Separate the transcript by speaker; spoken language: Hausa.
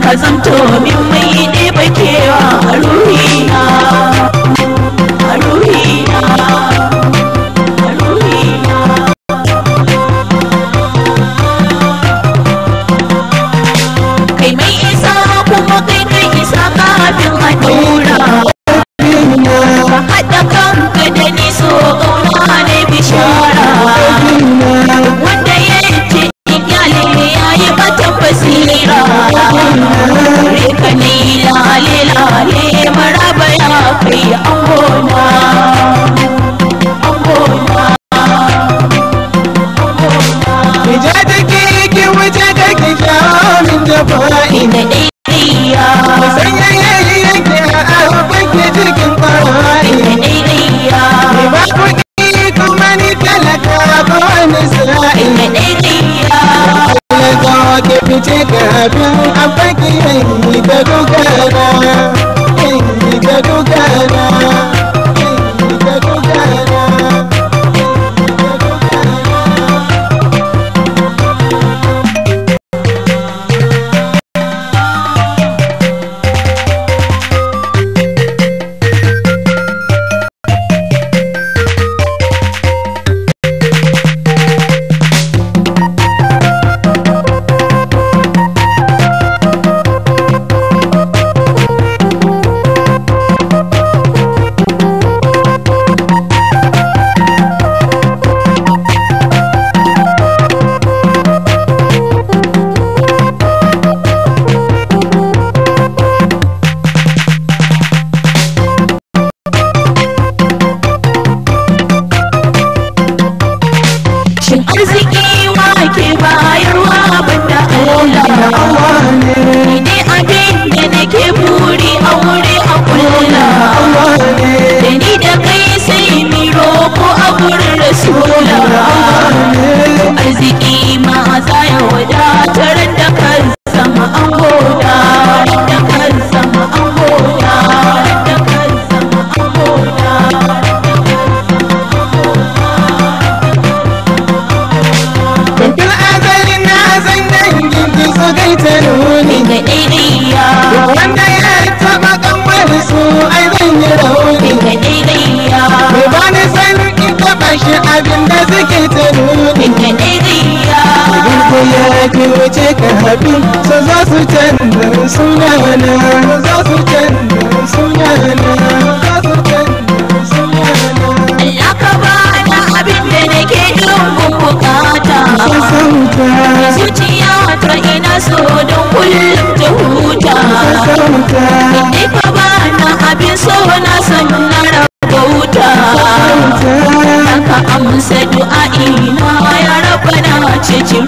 Speaker 1: ka zamto min mai ne bakewa a ruhina, a ruhina, a ruhina. Kai mai isa kuma kai kai isa kafin a daura, ka haɗa kanka da ni so ƙauna ne bishara, wanda ya ce iyalin ya yi matan basira, reka ne lale lale maraba ya kai angona, angona, angona.
Speaker 2: Wuce take ki wuce kake jawo min da fa'ida
Speaker 1: ɗaiɗaiya,
Speaker 2: sanya yayi yake a baki cikin ƙwarai
Speaker 1: ɗaiɗaiya,
Speaker 2: ba kuɗi kuma ni talaka ba wani sa'i
Speaker 1: ɗaiɗaiya.
Speaker 2: talakawa ke fice kafin a baki yanyi da dogara yanyi da dogara yanyi da dogara.
Speaker 1: Arziki ma za ya wadatar da kan sama an goda, da kan sama an goda, da kan sama an goda.
Speaker 2: Tun azali na san dangin ki su kai ta nuni
Speaker 1: ga ɗaiɗaiya,
Speaker 2: wanda ya taɓa kanwar su ai zan yi rauni
Speaker 1: ga ɗaiɗaiya,
Speaker 2: bai ba ni san in taɓa shi abin da suke ta nuni
Speaker 1: ga ɗaiɗaiya.
Speaker 2: idan ko ya ki wuce kafin su za su canza sunana za su canza sunana za su canza sunana.
Speaker 1: Allah ka bani abin da nake domin bukata,
Speaker 2: Sassauta
Speaker 1: zuciya ta ina so don kullum ta huta.
Speaker 2: sassauta
Speaker 1: Ni ka bani abin so na san na rabauta, ka amsa du'a'ina ya rabbana ceci